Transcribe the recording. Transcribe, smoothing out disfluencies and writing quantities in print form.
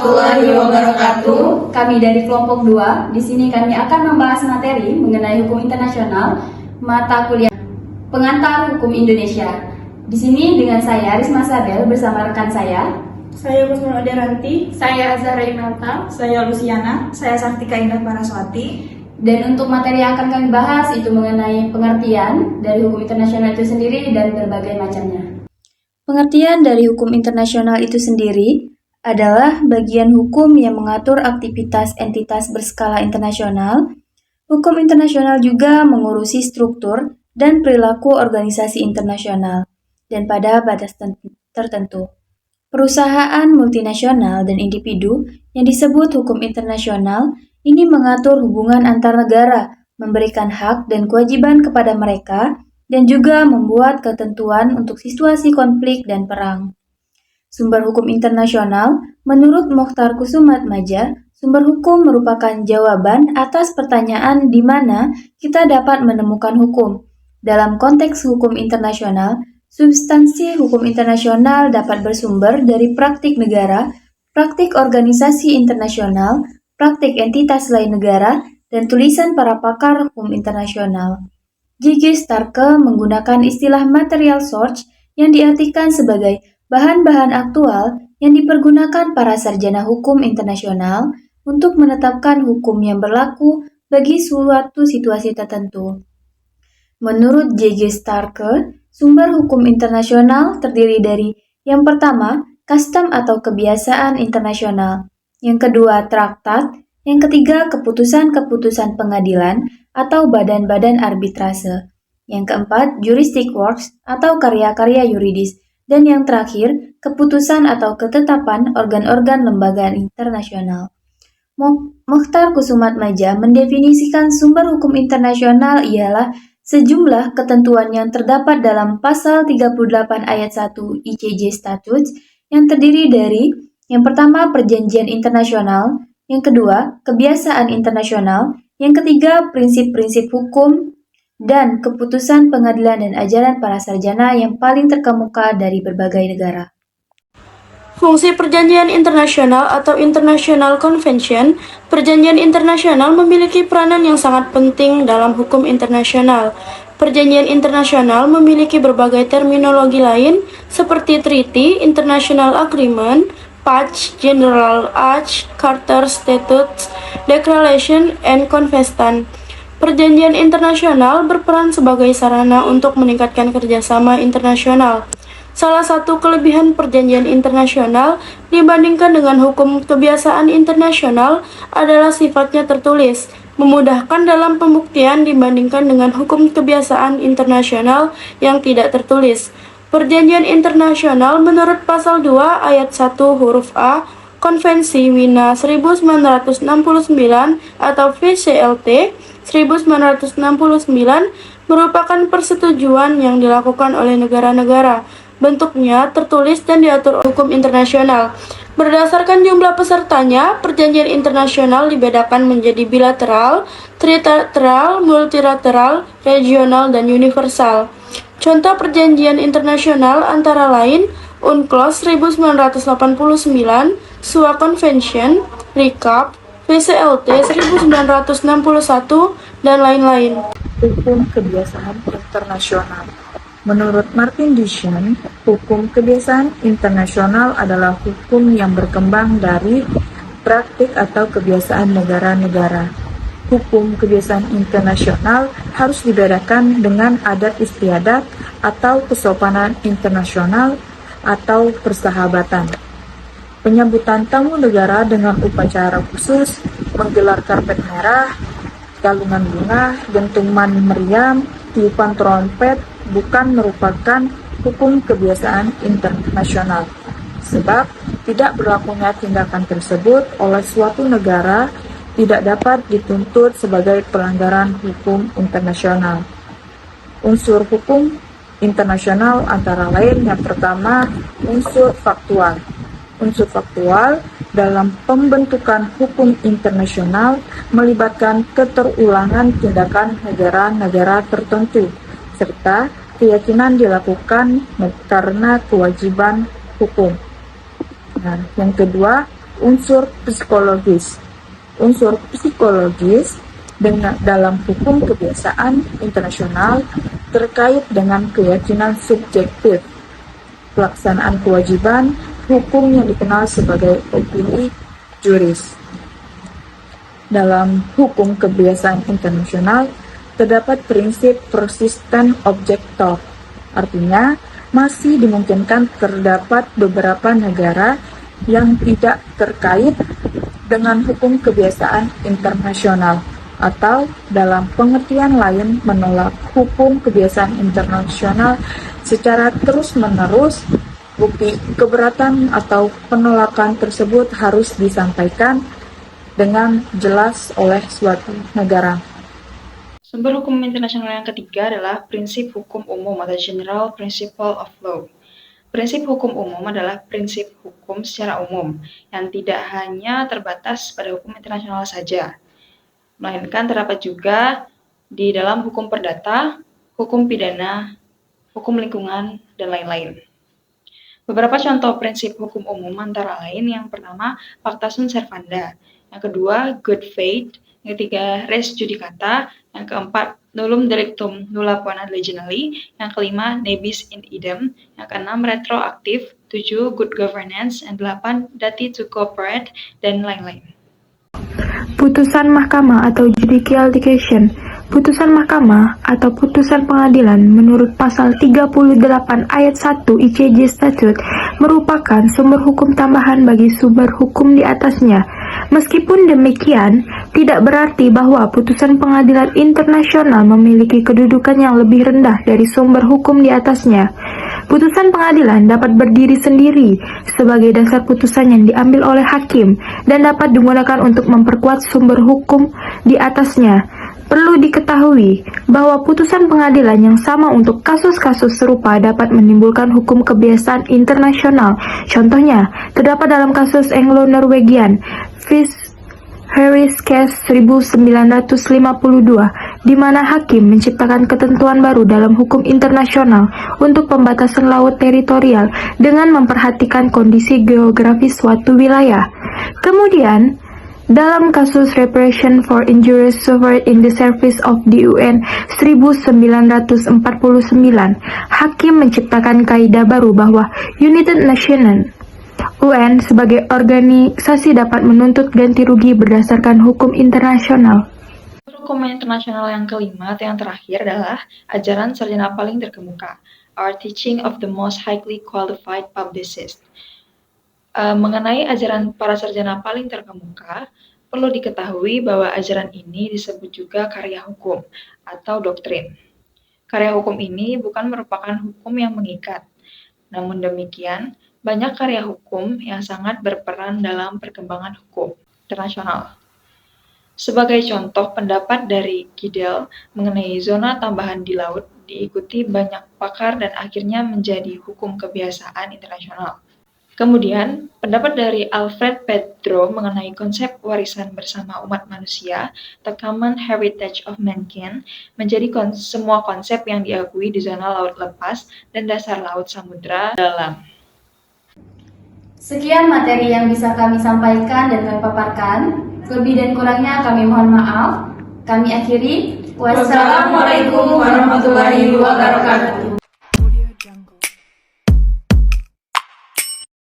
warahmatullahi wabarakatuh. Kami dari kelompok 2, di sini kami akan membahas materi mengenai hukum internasional, mata kuliah pengantar hukum Indonesia. Di sini dengan saya Risma Sabel bersama rekan saya Kusman Oderanti, saya Azhara Imelta, saya Luciana, saya Sartika Indah Paraswati. Dan untuk materi yang akan kami bahas itu mengenai pengertian dari hukum internasional itu sendiri dan berbagai macamnya. Pengertian dari hukum internasional itu sendiri adalah bagian hukum yang mengatur aktivitas entitas berskala internasional. Hukum internasional juga mengurusi struktur dan perilaku organisasi internasional, dan pada batas tertentu. Perusahaan multinasional dan individu yang disebut hukum internasional ini mengatur hubungan antar negara, memberikan hak dan kewajiban kepada mereka, dan juga membuat ketentuan untuk situasi konflik dan perang. Sumber hukum internasional, menurut Mokhtar Kusumatmadja, sumber hukum merupakan jawaban atas pertanyaan di mana kita dapat menemukan hukum. Dalam konteks hukum internasional, substansi hukum internasional dapat bersumber dari praktik negara, praktik organisasi internasional, praktik entitas lain negara, dan tulisan para pakar hukum internasional. J.G. Starke menggunakan istilah material source yang diartikan sebagai bahan-bahan aktual yang dipergunakan para sarjana hukum internasional untuk menetapkan hukum yang berlaku bagi suatu situasi tertentu. Menurut J.G. Starke, sumber hukum internasional terdiri dari yang pertama, custom atau kebiasaan internasional, yang kedua, traktat, yang ketiga, keputusan-keputusan pengadilan atau badan-badan arbitrase, yang keempat, juristic works atau karya-karya yuridis, dan yang terakhir, keputusan atau ketetapan organ-organ lembaga internasional. Mokhtar Kusumatmadja mendefinisikan sumber hukum internasional ialah sejumlah ketentuan yang terdapat dalam pasal 38 ayat 1 ICJ Statutes yang terdiri dari yang pertama, perjanjian internasional, yang kedua, kebiasaan internasional, yang ketiga, prinsip-prinsip hukum, dan keputusan pengadilan dan ajaran para sarjana yang paling terkemuka dari berbagai negara. Fungsi perjanjian internasional atau International Convention, perjanjian internasional memiliki peranan yang sangat penting dalam hukum internasional. Perjanjian internasional memiliki berbagai terminologi lain seperti treaty, international agreement, Patch, General Arch, Charter Statutes, Declaration, and Convention. Perjanjian internasional berperan sebagai sarana untuk meningkatkan kerjasama internasional. Salah satu kelebihan perjanjian internasional dibandingkan dengan hukum kebiasaan internasional adalah sifatnya tertulis, memudahkan dalam pembuktian dibandingkan dengan hukum kebiasaan internasional yang tidak tertulis. Perjanjian internasional menurut pasal 2 ayat 1 huruf A Konvensi Wina 1969 atau VCLT 1969 merupakan persetujuan yang dilakukan oleh negara-negara. Bentuknya tertulis dan diatur hukum internasional. Berdasarkan jumlah pesertanya, perjanjian internasional dibedakan menjadi bilateral, trilateral, multilateral, regional, dan universal. Contoh perjanjian internasional antara lain UNCLOS 1989, SUA Convention, RICAP, VCLT 1961, dan lain-lain. Hukum kebiasaan internasional. Menurut Martin Duchamp, hukum kebiasaan internasional adalah hukum yang berkembang dari praktik atau kebiasaan negara-negara. Hukum kebiasaan internasional harus dibedakan dengan adat istiadat atau kesopanan internasional atau persahabatan. Penyambutan tamu negara dengan upacara khusus, menggelar karpet merah, galungan bunga, dentuman meriam, tiupan trompet bukan merupakan hukum kebiasaan internasional. Sebab tidak berlakunya tindakan tersebut oleh suatu negara tidak dapat dituntut sebagai pelanggaran hukum internasional. Unsur hukum internasional antara lain yang pertama, unsur faktual. Unsur faktual dalam pembentukan hukum internasional melibatkan keterulangan tindakan negara-negara tertentu, serta keyakinan dilakukan karena kewajiban hukum. Nah, yang kedua, Unsur psikologis. Unsur psikologis dalam hukum kebiasaan internasional terkait dengan keyakinan subjektif, pelaksanaan kewajiban, hukum yang dikenal sebagai opini juris. Dalam hukum kebiasaan internasional terdapat prinsip persistent objector, artinya masih dimungkinkan terdapat beberapa negara yang tidak terkait dengan hukum kebiasaan internasional atau dalam pengertian lain menolak hukum kebiasaan internasional secara terus-menerus. Bukti keberatan atau penolakan tersebut harus disampaikan dengan jelas oleh suatu negara. Sumber hukum internasional yang ketiga adalah prinsip hukum umum atau General Principle of Law. Prinsip hukum umum adalah prinsip hukum secara umum yang tidak hanya terbatas pada hukum internasional saja, melainkan terdapat juga di dalam hukum perdata, hukum pidana, hukum lingkungan, dan lain-lain. Beberapa contoh prinsip hukum umum antara lain yang pertama, pacta sunt servanda, yang kedua, good faith, yang ketiga, res judicata, yang keempat, nullum delictum nulla poena legionali, yang kelima, ne bis in idem, yang keenam, retroaktif, 7, good governance, yang 8, dati to cooperate, dan lain-lain. Putusan mahkamah atau judicial decision. Putusan mahkamah atau putusan pengadilan menurut pasal 38 ayat 1 ICJ Statute merupakan sumber hukum tambahan bagi sumber hukum di atasnya. Meskipun demikian, tidak berarti bahwa putusan pengadilan internasional memiliki kedudukan yang lebih rendah dari sumber hukum di atasnya. Putusan pengadilan dapat berdiri sendiri sebagai dasar putusan yang diambil oleh hakim dan dapat digunakan untuk memperkuat sumber hukum di atasnya. Perlu diketahui bahwa putusan pengadilan yang sama untuk kasus-kasus serupa dapat menimbulkan hukum kebiasaan internasional. Contohnya, terdapat dalam kasus Anglo-Norwegian Harris Case 1952, di mana hakim menciptakan ketentuan baru dalam hukum internasional untuk pembatasan laut teritorial dengan memperhatikan kondisi geografis suatu wilayah. Kemudian, dalam kasus Reparation for Injuries Suffered in the Service of the UN 1949, hakim menciptakan kaidah baru bahwa United Nations UN sebagai organisasi dapat menuntut ganti rugi berdasarkan hukum internasional. Hukum internasional yang kelima atau yang terakhir adalah ajaran sarjana paling terkemuka, our teaching of the most highly qualified publicist. Mengenai ajaran para sarjana paling terkemuka, perlu diketahui bahwa ajaran ini disebut juga karya hukum atau doktrin. Karya hukum ini bukan merupakan hukum yang mengikat. Namun demikian, banyak karya hukum yang sangat berperan dalam perkembangan hukum internasional. Sebagai contoh, pendapat dari Giddel mengenai zona tambahan di laut diikuti banyak pakar dan akhirnya menjadi hukum kebiasaan internasional. Kemudian, pendapat dari Alfred Pedro mengenai konsep warisan bersama umat manusia, the common heritage of mankind, menjadi semua konsep yang diakui di zona laut lepas dan dasar laut samudra dalam. Sekian materi yang bisa kami sampaikan dan kami paparkan. Lebih dan kurangnya kami mohon maaf. Kami akhiri. Wassalamualaikum warahmatullahi wabarakatuh.